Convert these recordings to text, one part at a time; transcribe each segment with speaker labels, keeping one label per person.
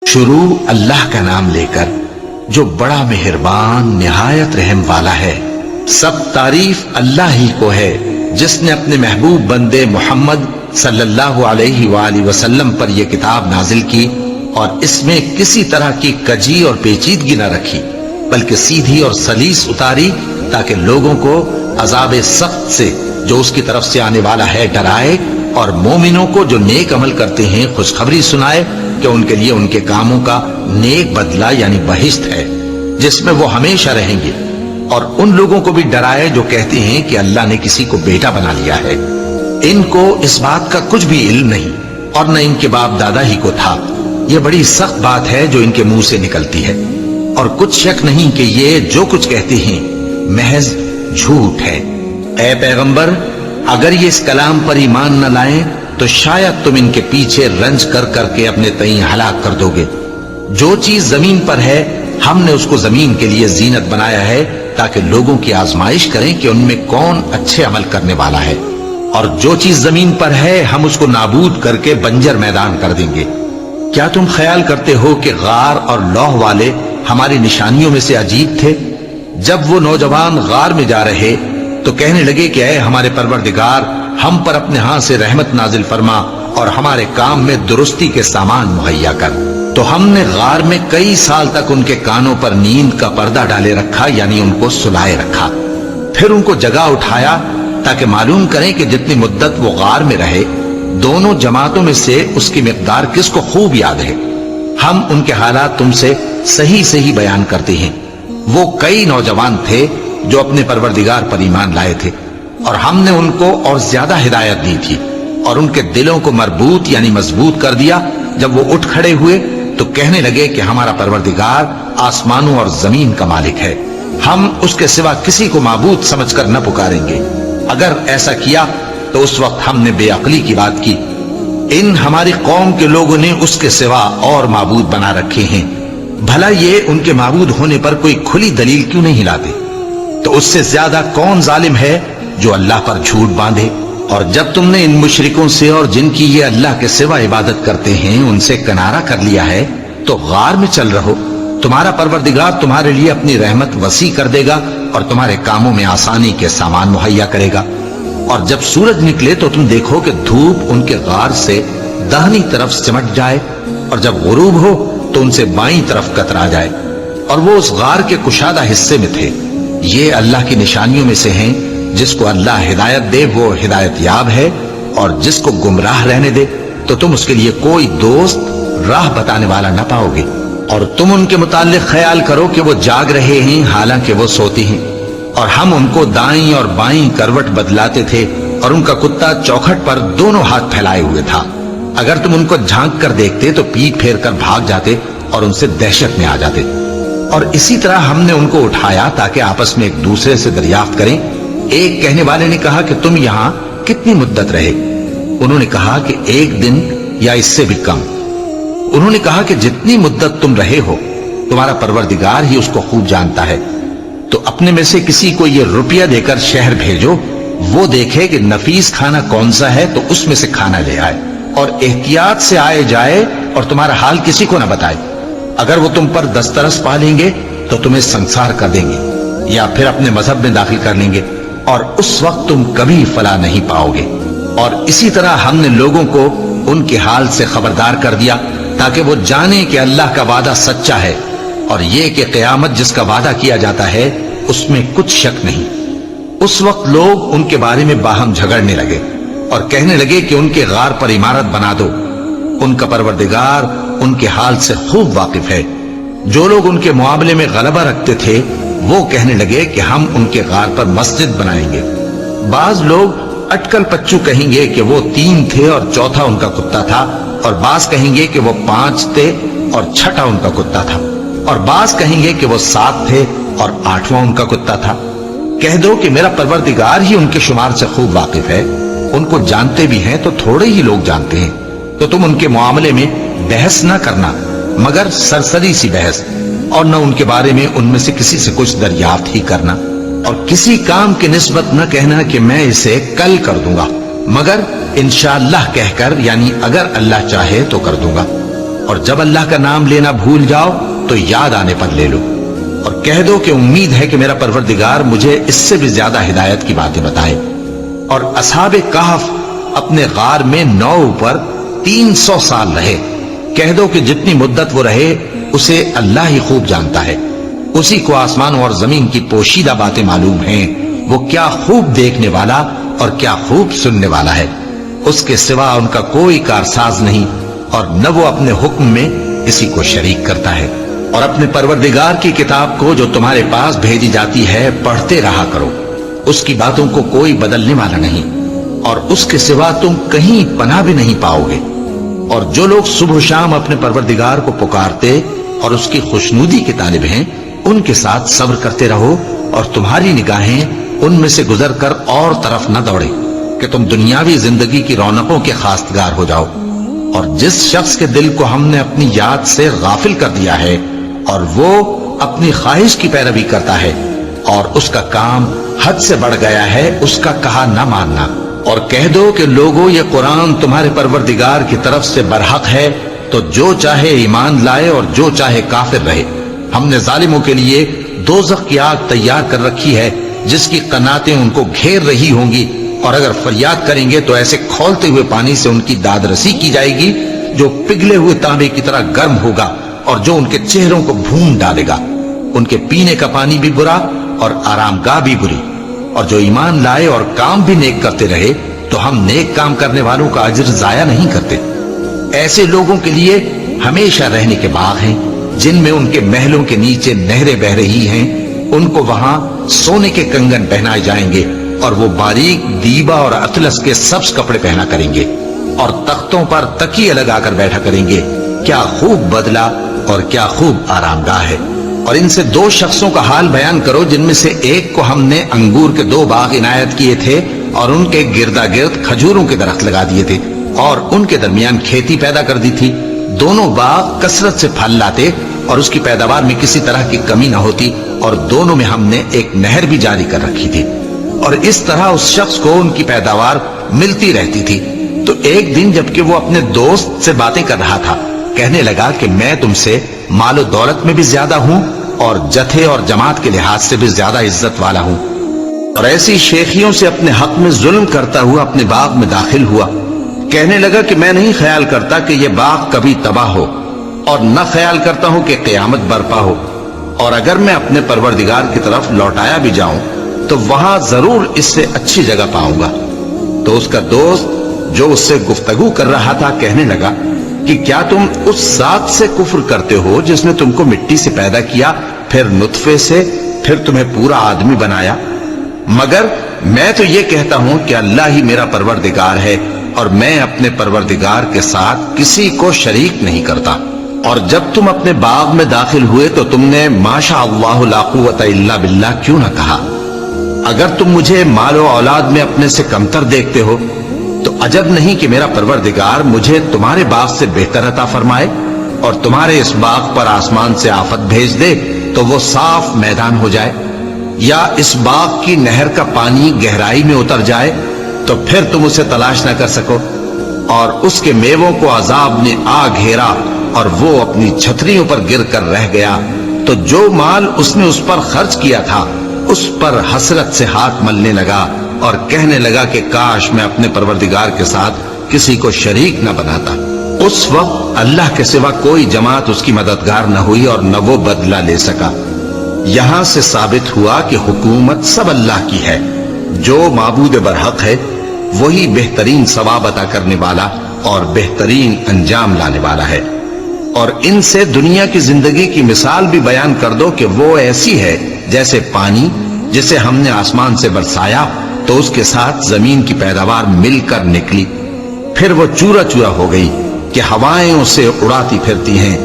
Speaker 1: شروع اللہ کا نام لے کر جو بڑا مہربان نہایت رحم والا ہے۔ سب تعریف اللہ ہی کو ہے جس نے اپنے محبوب بندے محمد صلی اللہ علیہ وآلہ وسلم پر یہ کتاب نازل کی اور اس میں کسی طرح کی کجی اور پیچیدگی نہ رکھی، بلکہ سیدھی اور سلیس اتاری تاکہ لوگوں کو عذاب سخت سے جو اس کی طرف سے آنے والا ہے ڈرائے، اور مومنوں کو جو نیک عمل کرتے ہیں خوشخبری سنائے کہ ان کے لیے ان کے کاموں کا نیک بدلہ یعنی بہشت ہے جس میں وہ ہمیشہ رہیں گے، اور ان لوگوں کو بھی ڈرائے جو کہتے ہیں کہ اللہ نے کسی کو بیٹا بنا لیا ہے۔ ان کو اس بات کا کچھ بھی علم نہیں اور نہ ان کے باپ دادا ہی کو تھا۔ یہ بڑی سخت بات ہے جو ان کے منہ سے نکلتی ہے، اور کچھ شک نہیں کہ یہ جو کچھ کہتے ہیں محض جھوٹ ہے۔ اے پیغمبر، اگر یہ اس کلام پر ایمان نہ لائیں تو شاید تم ان کے پیچھے رنج کر کر کے اپنے تئیں ہلاک کر دو گے۔ جو چیز زمین پر ہے ہم نے اس کو زمین کے لیے زینت بنایا ہے تاکہ لوگوں کی آزمائش کریں کہ ان میں کون اچھے عمل کرنے والا ہے، اور جو چیز زمین پر ہے ہم اس کو نابود کر کے بنجر میدان کر دیں گے۔ کیا تم خیال کرتے ہو کہ غار اور لوح والے ہماری نشانیوں میں سے عجیب تھے؟ جب وہ نوجوان غار میں جا رہے تو کہنے لگے کہ اے ہمارے پروردگار، ہم پر اپنے ہاں سے رحمت نازل فرما اور ہمارے کام میں درستی کے سامان مہیا کر۔ تو ہم نے غار میں کئی سال تک ان کے کانوں پر نیند کا پردہ ڈالے رکھا، یعنی ان کو سلائے رکھا، پھر ان کو جگہ اٹھایا تاکہ معلوم کریں کہ جتنی مدت وہ غار میں رہے دونوں جماعتوں میں سے اس کی مقدار کس کو خوب یاد ہے۔ ہم ان کے حالات تم سے صحیح صحیح بیان کرتے ہیں۔ وہ کئی نوجوان تھے جو اپنے پروردگار پر ایمان لائے تھے، اور ہم نے ان کو اور زیادہ ہدایت دی تھی، اور ان کے دلوں کو مربوط یعنی مضبوط کر دیا۔ جب وہ اٹھ کھڑے ہوئے تو کہنے لگے کہ ہمارا پروردگار آسمانوں اور زمین کا مالک ہے، ہم اس کے سوا کسی کو معبود سمجھ کر نہ پکاریں گے۔ اگر ایسا کیا تو اس وقت ہم نے بے عقلی کی بات کی۔ ان ہماری قوم کے لوگوں نے اس کے سوا اور معبود بنا رکھے ہیں، بھلا یہ ان کے معبود ہونے پر کوئی کھلی دلیل کیوں نہیں لاتے؟ تو اس سے زیادہ کون ظالم ہے جو اللہ پر جھوٹ باندھے؟ اور جب تم نے ان مشرکوں سے اور جن کی یہ اللہ کے سوا عبادت کرتے ہیں ان سے کنارہ کر لیا ہے تو غار میں چل رہو، تمہارا پروردگار تمہارے لیے اپنی رحمت وسیع کر دے گا اور تمہارے کاموں میں آسانی کے سامان مہیا کرے گا۔ اور جب سورج نکلے تو تم دیکھو کہ دھوپ ان کے غار سے داہنی طرف سمٹ جائے، اور جب غروب ہو تو ان سے بائیں طرف کترا جائے، اور وہ اس غار کے کشادہ حصے میں تھے۔ یہ اللہ کی نشانیوں میں سے ہیں، جس کو اللہ ہدایت دے وہ ہدایت یاب ہے، اور جس کو گمراہ رہنے دے تو تم اس کے لیے کوئی دوست راہ بتانے والا نہ پاؤ گے۔ اور تم ان کے متعلق خیال کرو کہ وہ جاگ رہے ہیں حالانکہ وہ سوتے ہیں، اور ہم ان کو دائیں اور بائیں کروٹ بدلاتے تھے، اور ان کا کتا چوکھٹ پر دونوں ہاتھ پھیلائے ہوئے تھا۔ اگر تم ان کو جھانک کر دیکھتے تو پیٹ پھیر کر بھاگ جاتے اور ان سے دہشت میں آ جاتے۔ اور اسی طرح ہم نے ان کو اٹھایا تاکہ آپس میں ایک دوسرے سے دریافت کریں۔ ایک کہنے والے نے کہا کہ تم یہاں کتنی مدت رہے؟ انہوں نے کہا کہ 1 دن یا اس سے بھی کم۔ انہوں نے کہا کہ جتنی مدت تم رہے ہو تمہارا پروردگار ہی اس کو خوب جانتا ہے، تو اپنے میں سے کسی کو یہ روپیہ دے کر شہر بھیجو، وہ دیکھے کہ نفیس کھانا کون سا ہے تو اس میں سے کھانا لے آئے، اور احتیاط سے آئے جائے اور تمہارا حال کسی کو نہ بتائے۔ اگر وہ تم پر دسترس پا لیں گے تو تمہیں سنسار کر دیں گے یا پھر اپنے مذہب میں داخل کر لیں گے، اور اس وقت تم کبھی فلاح نہیں پاؤ گے۔ اور اسی طرح ہم نے لوگوں کو ان کے حال سے خبردار کر دیا تاکہ وہ جانیں کہ اللہ کا وعدہ سچا ہے، اور یہ کہ قیامت جس کا وعدہ کیا جاتا ہے اس میں کچھ شک نہیں۔ اس وقت لوگ ان کے بارے میں باہم جھگڑنے لگے اور کہنے لگے کہ ان کے غار پر عمارت بنا دو۔ ان کا پروردگار ان کے حال سے خوب واقف ہے۔ جو لوگ ان کے معاملے میں غلبہ رکھتے تھے وہ کہنے لگے کہ ہم ان کے غار پر مسجد بنائیں گے۔ بعض لوگ اٹکل پچو کہیں گے کہ وہ 3 تھے اور چوتھا ان کا کتا تھا، اور بعض کہیں گے کہ وہ 5 تھے اور چھٹا ان کا کتا تھا، اور بعض کہیں گے کہ وہ 7 تھے اور 8واں ان کا کتا تھا۔ کہہ دو کہ میرا پروردگار ہی ان کے شمار سے خوب واقف ہے، ان کو جانتے بھی ہیں تو تھوڑے ہی لوگ جانتے ہیں۔ تو تم ان کے معاملے میں بحث نہ کرنا مگر سرسری سی بحث، اور نہ ان کے بارے میں ان میں سے کسی سے کچھ دریافت ہی کرنا، اور کسی کام کی نسبت نہ کہنا کہ میں اسے کل کر دوں گا، مگر انشاءاللہ کہہ کر، یعنی اگر اللہ چاہے تو کر دوں گا۔ اور جب اللہ کا نام لینا بھول جاؤ تو یاد آنے پر لے لو، اور کہہ دو کہ امید ہے کہ میرا پروردگار مجھے اس سے بھی زیادہ ہدایت کی باتیں بتائے۔ اور اصحاب کہف اپنے غار میں 9 اوپر 300 سال رہے۔ کہہ دو کہ جتنی مدت وہ رہے اسے اللہ ہی خوب جانتا ہے، اسی کو آسمانوں اور زمین کی پوشیدہ باتیں معلوم ہیں، وہ کیا خوب دیکھنے والا اور کیا خوب سننے والا ہے۔ اس کے سوا ان کا کوئی کارساز نہیں، اور نہ وہ اپنے حکم میں کسی کو شریک کرتا ہے۔ اور اپنے پروردگار کی کتاب کو جو تمہارے پاس بھیجی جاتی ہے پڑھتے رہا کرو، اس کی باتوں کو کوئی بدلنے والا نہیں، اور اس کے سوا تم کہیں پناہ بھی نہیں پاؤ گے۔ اور جو لوگ صبح و شام اپنے پروردگار کو پکارتے اور اس کی خوشنودی کے طالب ہیں، ان کے ساتھ صبر کرتے رہو، اور تمہاری نگاہیں ان میں سے گزر کر اور طرف نہ دوڑے کہ تم دنیاوی زندگی کی رونقوں کے خواستگار ہو جاؤ۔ اور جس شخص کے دل کو ہم نے اپنی یاد سے غافل کر دیا ہے اور وہ اپنی خواہش کی پیروی کرتا ہے اور اس کا کام حد سے بڑھ گیا ہے، اس کا کہا نہ ماننا، اور کہہ دو کہ لوگو یہ قرآن تمہارے پروردگار کی طرف سے برحق ہے، تو جو چاہے ایمان لائے اور جو چاہے کافر رہے۔ ہم نے ظالموں کے لیے دوزخ کی آگ تیار کر رکھی ہے جس کی قناتیں ان کو گھیر رہی ہوں گی، اور اگر فریاد کریں گے تو ایسے کھولتے ہوئے پانی سے ان کی داد رسی کی جائے گی جو پگھلے ہوئے تانبے کی طرح گرم ہوگا اور جو ان کے چہروں کو بھون ڈالے گا۔ ان کے پینے کا پانی بھی برا اور آرام گاہ بھی بری۔ اور جو ایمان لائے اور کام بھی نیک کرتے رہے تو ہم نیک کام کرنے والوں کا اجر ضائع نہیں کرتے۔ ایسے لوگوں کے لیے ہمیشہ رہنے کے باغ ہیں جن میں ان کے محلوں کے نیچے نہریں بہ رہی ہیں، ان کو وہاں سونے کے کنگن پہنائے جائیں گے، اور وہ باریک دیبا اور اطلس کے سبز کپڑے پہنا کریں گے، اور تختوں پر تکیے لگا کر بیٹھا کریں گے۔ کیا خوب بدلہ اور کیا خوب آرام گاہ ہے۔ اور ان سے 2 شخصوں کا حال بیان کرو جن میں سے ایک کو ہم نے انگور کے 2 باغ عنایت کیے تھے اور ان کے گردا گرد کھجوروں کے درخت لگا دیے تھے اور ان کے درمیان کھیتی پیدا کر دی تھی۔ دونوں باغ کثرت سے پھل لاتے اور اس کی پیداوار میں کسی طرح کی کمی نہ ہوتی، اور دونوں میں ہم نے ایک نہر بھی جاری کر رکھی تھی، اور اس طرح اس شخص کو ان کی پیداوار ملتی رہتی تھی۔ تو ایک دن جبکہ وہ اپنے دوست سے باتیں کر رہا تھا، کہنے لگا کہ میں تم سے مال و دولت میں بھی زیادہ ہوں اور جتھے اور جماعت کے لحاظ سے بھی زیادہ عزت والا ہوں، اور ایسی شیخیوں سے اپنے حق میں ظلم کرتا ہوا اپنے باغ میں داخل ہوا۔ کہنے لگا کہ میں نہیں خیال کرتا کہ یہ باغ کبھی تباہ ہو، اور نہ خیال کرتا ہوں کہ قیامت برپا ہو، اور اگر میں اپنے پروردگار کی طرف لوٹایا بھی جاؤں تو وہاں ضرور اس سے اچھی جگہ پاؤں گا۔ تو اس کا دوست جو اس سے گفتگو کر رہا تھا کہنے لگا کہ کیا تم اس ذات سے کفر کرتے ہو جس نے تم کو مٹی سے پیدا کیا، پھر نطفے سے، پھر تمہیں پورا آدمی بنایا؟ مگر میں تو یہ کہتا ہوں کہ اللہ ہی میرا پروردگار ہے، اور میں اپنے پروردگار کے ساتھ کسی کو شریک نہیں کرتا۔ اور جب تم اپنے باغ میں داخل ہوئے تو تم نے ما شاء اللہ لا قوت الا باللہ کیوں نہ کہا؟ اگر تم مجھے مال و اولاد میں اپنے سے کمتر دیکھتے ہو تو عجب نہیں کہ میرا پروردگار مجھے تمہارے باغ سے بہتر عطا فرمائے، اور تمہارے اس باغ پر آسمان سے آفت بھیج دے تو وہ صاف میدان ہو جائے، یا اس باغ کی نہر کا پانی گہرائی میں اتر جائے تو پھر تم اسے تلاش نہ کر سکو، اور اس کے میووں کو عذاب نے آ گھیرا اور وہ اپنی چھتریوں پر گر کر رہ گیا، تو جو مال اس نے اس پر خرچ کیا تھا اس پر حسرت سے ہاتھ ملنے لگا اور کہنے لگا کہ کاش میں اپنے پروردگار کے ساتھ کسی کو شریک نہ بناتا۔ اس وقت اللہ کے سوا کوئی جماعت اس کی مددگار نہ ہوئی اور نہ وہ بدلہ لے سکا۔ یہاں سے ثابت ہوا کہ حکومت سب اللہ کی ہے، جو معبود برحق ہے وہی بہترین ثواب عطا کرنے والا اور بہترین انجام لانے والا ہے۔ اور ان سے دنیا کی زندگی کی مثال بھی بیان کر دو کہ وہ ایسی ہے جیسے پانی جسے ہم نے آسمان سے برسایا تو اس کے ساتھ زمین کی پیداوار مل کر نکلی، پھر وہ چورا چورا ہو گئی کہ ہوائیں اسے اڑاتی پھرتی ہیں،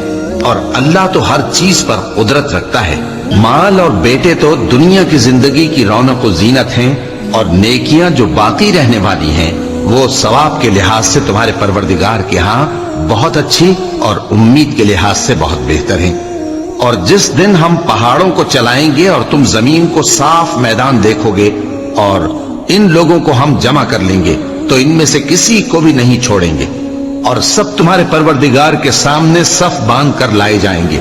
Speaker 1: اور اللہ تو ہر چیز پر قدرت رکھتا ہے۔ مال اور بیٹے تو دنیا کی زندگی کی رونق و زینت ہیں، اور نیکیاں جو باقی رہنے والی ہیں وہ ثواب کے لحاظ سے تمہارے پروردگار کے ہاں بہت اچھی اور امید کے لحاظ سے بہت بہتر ہیں۔ اور جس دن ہم پہاڑوں کو چلائیں گے اور تم زمین کو صاف میدان دیکھو گے اور ان لوگوں کو ہم جمع کر لیں گے تو ان میں سے کسی کو بھی نہیں چھوڑیں گے، اور سب تمہارے پروردگار کے سامنے صف باندھ کر لائے جائیں گے.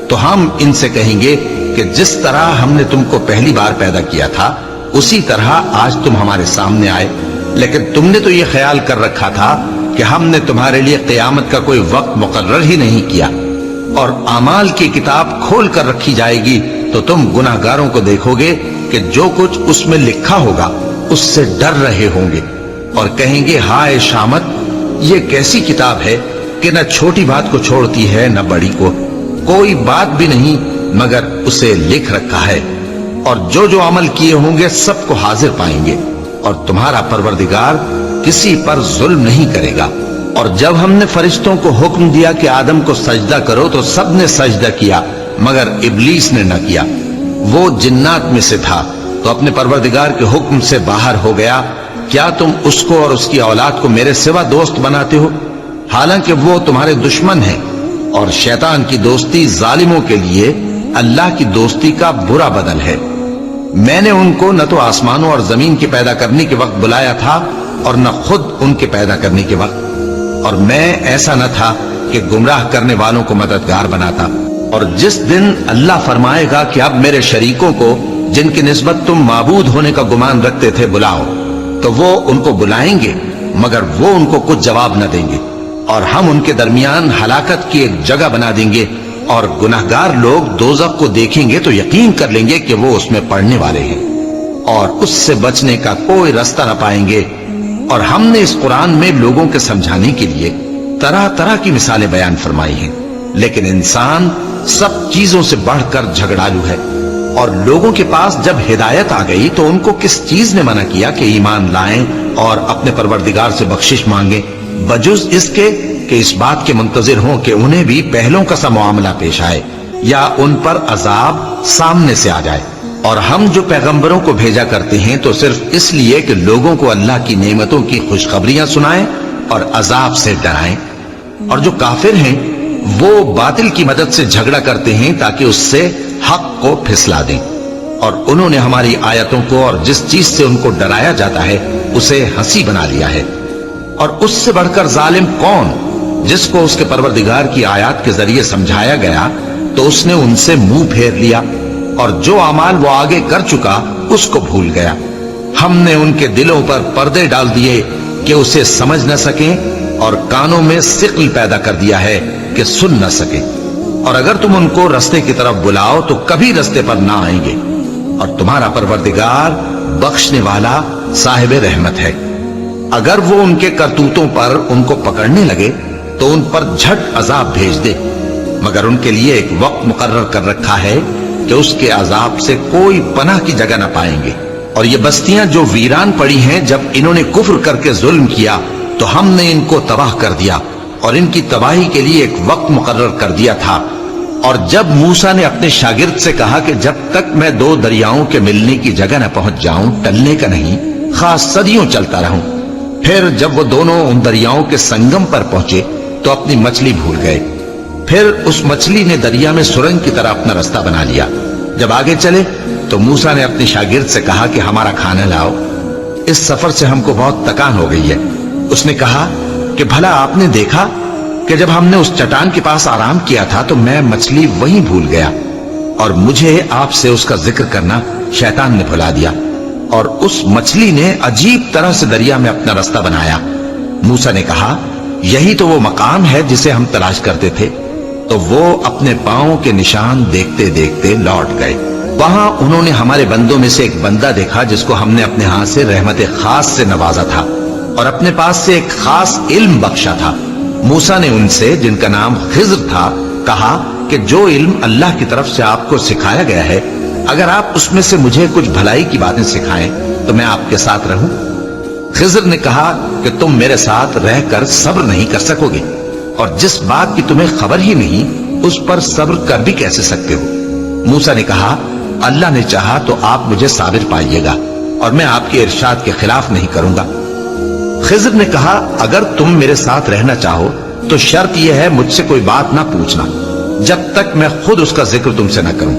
Speaker 1: تو ہم ان سے کہیں گے کہ جس طرح ہم نے تم کو پہلی بار پیدا کیا تھا اسی طرح آج تم ہمارے سامنے آئے، لیکن تم نے تو یہ خیال کر رکھا تھا کہ ہم نے تمہارے لیے قیامت کا کوئی وقت مقرر ہی نہیں کیا. اور اعمال کی کتاب کھول کر رکھی جائے گی تو تم گناہگاروں کو دیکھو گے کہ جو کچھ اس میں لکھا ہوگا اس سے ڈر رہے ہوں گے اور کہیں گے ہائے شامت، یہ کیسی کتاب ہے کہ نہ چھوٹی بات کو چھوڑتی ہے نہ بڑی کو، کوئی بات بھی نہیں مگر اسے لکھ رکھا ہے. اور جو جو عمل کیے ہوں گے سب کو حاضر پائیں گے، اور تمہارا پروردگار کسی پر ظلم نہیں کرے گا. اور جب ہم نے فرشتوں کو حکم دیا کہ آدم کو سجدہ کرو تو سب نے سجدہ کیا مگر ابلیس نے نہ کیا، وہ جنات میں سے تھا تو اپنے پروردگار کے حکم سے باہر ہو گیا. کیا تم اس کو اور اس کی اولاد کو میرے سوا دوست بناتے ہو حالانکہ وہ تمہارے دشمن ہیں؟ اور شیطان کی دوستی ظالموں کے لیے اللہ کی دوستی کا برا بدل ہے. میں نے ان کو نہ تو آسمانوں اور زمین کے پیدا کرنے کے وقت بلایا تھا اور نہ خود ان کے پیدا کرنے کے وقت، اور میں ایسا نہ تھا کہ گمراہ کرنے والوں کو مددگار بناتا. اور جس دن اللہ فرمائے گا کہ اب میرے شریکوں کو جن کی نسبت تم معبود ہونے کا گمان رکھتے تھے بلاؤ، تو وہ ان کو بلائیں گے مگر وہ ان کو کچھ جواب نہ دیں گے، اور ہم ان کے درمیان ہلاکت کی ایک جگہ بنا دیں گے. اور گناہگار لوگ دوزخ کو دیکھیں گے تو یقین کر لیں گے کہ وہ اس میں پڑنے والے ہیں اور اس سے بچنے کا کوئی راستہ نہ پائیں گے. اور ہم نے اس قرآن میں لوگوں کے سمجھانے کے لیے طرح طرح کی مثالیں بیان فرمائی ہیں، لیکن انسان سب چیزوں سے بڑھ کر جھگڑالو ہے. اور لوگوں کے پاس جب ہدایت آ گئی تو ان کو کس چیز نے منع کیا کہ ایمان لائیں اور اپنے پروردگار سے بخشش مانگیں، بجز اس کے کہ اس بات کے منتظر ہوں کہ انہیں بھی پہلوں کا سا معاملہ پیش آئے یا ان پر عذاب سامنے سے آ جائے. اور ہم جو پیغمبروں کو بھیجا کرتے ہیں تو صرف اس لیے کہ لوگوں کو اللہ کی نعمتوں کی خوشخبریاں سنائیں اور عذاب سے ڈرائیں. اور جو کافر ہیں وہ باطل کی مدد سے جھگڑا کرتے ہیں تاکہ اس سے حق کو پھسلا دیں. اور انہوں نے ہماری آیتوں کو اور جس چیز سے ان کو ڈرایا جاتا ہے اسے ہنسی بنا لیا ہے. اور اس سے بڑھ کر ظالم کون جس کو اس کے پروردگار کی آیات کے ذریعے سمجھایا گیا تو اس نے ان سے منہ پھیر لیا، اور جو اعمال وہ آگے کر چکا اس کو بھول گیا. ہم نے ان کے دلوں پر پردے ڈال دیے کہ اسے سمجھ نہ سکیں اور کانوں میں ثقل پیدا کر دیا ہے کہ سن نہ سکیں. اور اگر تم ان کو رستے کی طرف بلاؤ تو کبھی رستے پر نہ آئیں گے. اور تمہارا پروردگار بخشنے والا صاحب رحمت ہے. اگر وہ ان کے کرتوتوں پر ان کو پکڑنے لگے تو ان پر جھٹ عذاب بھیج دے، مگر ان کے لیے ایک وقت مقرر کر رکھا ہے کہ اس کے عذاب سے کوئی پناہ کی جگہ نہ پائیں گے. اور یہ بستیاں جو ویران پڑی ہیں جب انہوں نے کفر کر کے ظلم کیا تو ہم نے ان کو تباہ کر دیا اور ان کی تباہی کے لیے ایک وقت مقرر کر دیا تھا. اور جب موسیٰ نے اپنے شاگرد سے کہا کہ جب تک میں دو دریاؤں کے ملنے کی جگہ نہ پہنچ جاؤں ٹلنے کا نہیں، خاص صدیوں چلتا رہوں. پھر جب وہ دونوں ان دریاؤں کے سنگم پر پہنچے تو اپنی مچھلی بھول گئے. پھر اس مچھلی نے دریا میں سرنگ کی طرح اپنا راستہ بنا لیا. جب آگے چلے تو موسیٰ نے اپنے شاگرد سے کہا کہ ہمارا کھانا لاؤ، اس سفر سے ہم کو بہت تکان ہو گئی ہے. اس نے کہا کہ بھلا آپ نے دیکھا کہ جب ہم نے اس چٹان کے پاس آرام کیا تھا تو میں مچھلی وہیں بھول گیا اور مجھے آپ سے اس کا ذکر کرنا شیطان نے بھلا دیا. اور اس مچھلی نے عجیب طرح سے دریا میں اپنا راستہ بنایا. موسیٰ نے کہا یہی تو وہ مقام ہے جسے ہم تلاش کرتے تھے. تو وہ اپنے پاؤں کے نشان دیکھتے دیکھتے لوٹ گئے. وہاں انہوں نے ہمارے بندوں میں سے ایک بندہ دیکھا جس کو ہم نے اپنے ہاتھ سے رحمت خاص سے نوازا تھا اور اپنے پاس سے ایک خاص علم بخشا تھا. موسیٰ نے ان سے جن کا نام خضر تھا کہا کہ جو علم اللہ کی طرف سے آپ کو سکھایا گیا ہے اگر آپ اس میں سے مجھے کچھ بھلائی کی باتیں سکھائیں تو میں آپ کے ساتھ رہوں. خضر نے کہا کہ تم میرے ساتھ رہ کر صبر نہیں کر سکو گے اور جس بات کی تمہیں خبر ہی نہیں اس پر صبر کر بھی کیسے سکتے ہو. موسیٰ نے کہا اللہ نے چاہا تو آپ مجھے صابر پائیے گا اور میں آپ کے ارشاد کے خلاف نہیں کروں گا. خضر نے کہا اگر تم میرے ساتھ رہنا چاہو تو شرط یہ ہے مجھ سے کوئی بات نہ پوچھنا جب تک میں خود اس کا ذکر تم سے نہ کروں.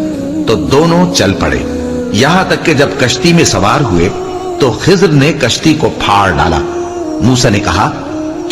Speaker 1: تو دونوں چل پڑے یہاں تک کہ جب کشتی میں سوار ہوئے تو خضر نے کشتی کو پھاڑ ڈالا. موسیٰ نے کہا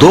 Speaker 1: 2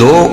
Speaker 1: 2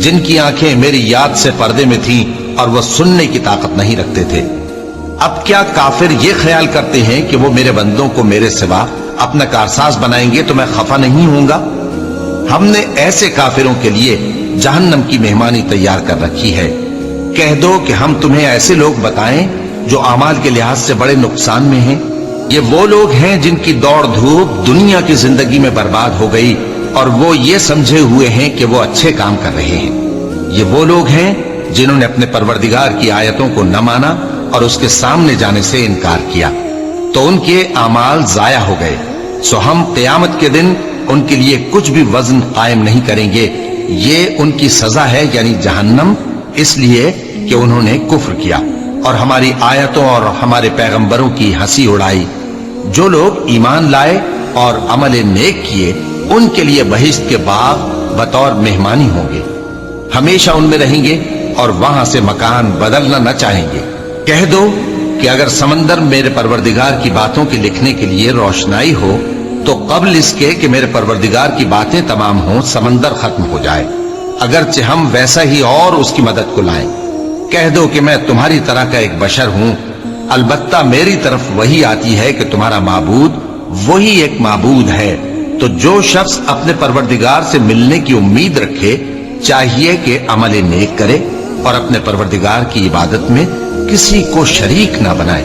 Speaker 1: جن کی آنکھیں میری یاد سے پردے میں تھیں اور وہ سننے کی طاقت نہیں رکھتے تھے۔ اب کیا کافر یہ خیال کرتے ہیں کہ وہ میرے بندوں کو میرے سوا اپنا کارساز بنائیں گے تو میں خفا نہیں ہوں گا؟ ہم نے ایسے کافروں کے لیے جہنم کی مہمانی تیار کر رکھی ہے۔ کہہ دو کہ ہم تمہیں ایسے لوگ بتائیں جو اعمال کے لحاظ سے بڑے نقصان میں ہیں۔ یہ وہ لوگ ہیں جن کی دوڑ دھوپ دنیا کی زندگی میں برباد ہو گئی اور وہ یہ سمجھے ہوئے ہیں کہ وہ اچھے کام کر رہے ہیں۔ یہ وہ لوگ ہیں جنہوں نے اپنے پروردگار کی آیتوں کو نہ مانا اور اس کے سامنے جانے سے انکار کیا، تو ان کے اعمال ضائع ہو گئے۔ سو ہم قیامت کے دن ان کے لیے کچھ بھی وزن قائم نہیں کریں گے۔ یہ ان کی سزا ہے، یعنی جہنم، اس لیے کہ انہوں نے کفر کیا اور ہماری آیتوں اور ہمارے پیغمبروں کی ہنسی اڑائی۔ جو لوگ ایمان لائے اور عمل نیک کیے ان کے لیے بہشت کے باغ بطور مہمانی ہوں گے، ہمیشہ ان میں رہیں گے اور وہاں سے مکان بدلنا نہ چاہیں گے۔ کہہ دو کہ اگر سمندر میرے پروردگار کی باتوں کے لکھنے کے لیے روشنائی ہو تو قبل اس کے کہ میرے پروردگار کی باتیں تمام ہوں سمندر ختم ہو جائے، اگرچہ ہم ویسا ہی اور اس کی مدد کو لائیں۔ کہہ دو کہ میں تمہاری طرح کا ایک بشر ہوں، البتہ میری طرف وہی آتی ہے کہ تمہارا معبود وہی ایک معبود ہے۔ تو جو شخص اپنے پروردگار سے ملنے کی امید رکھے چاہیے کہ عمل نیک کرے اور اپنے پروردگار کی عبادت میں کسی کو شریک نہ بنائے۔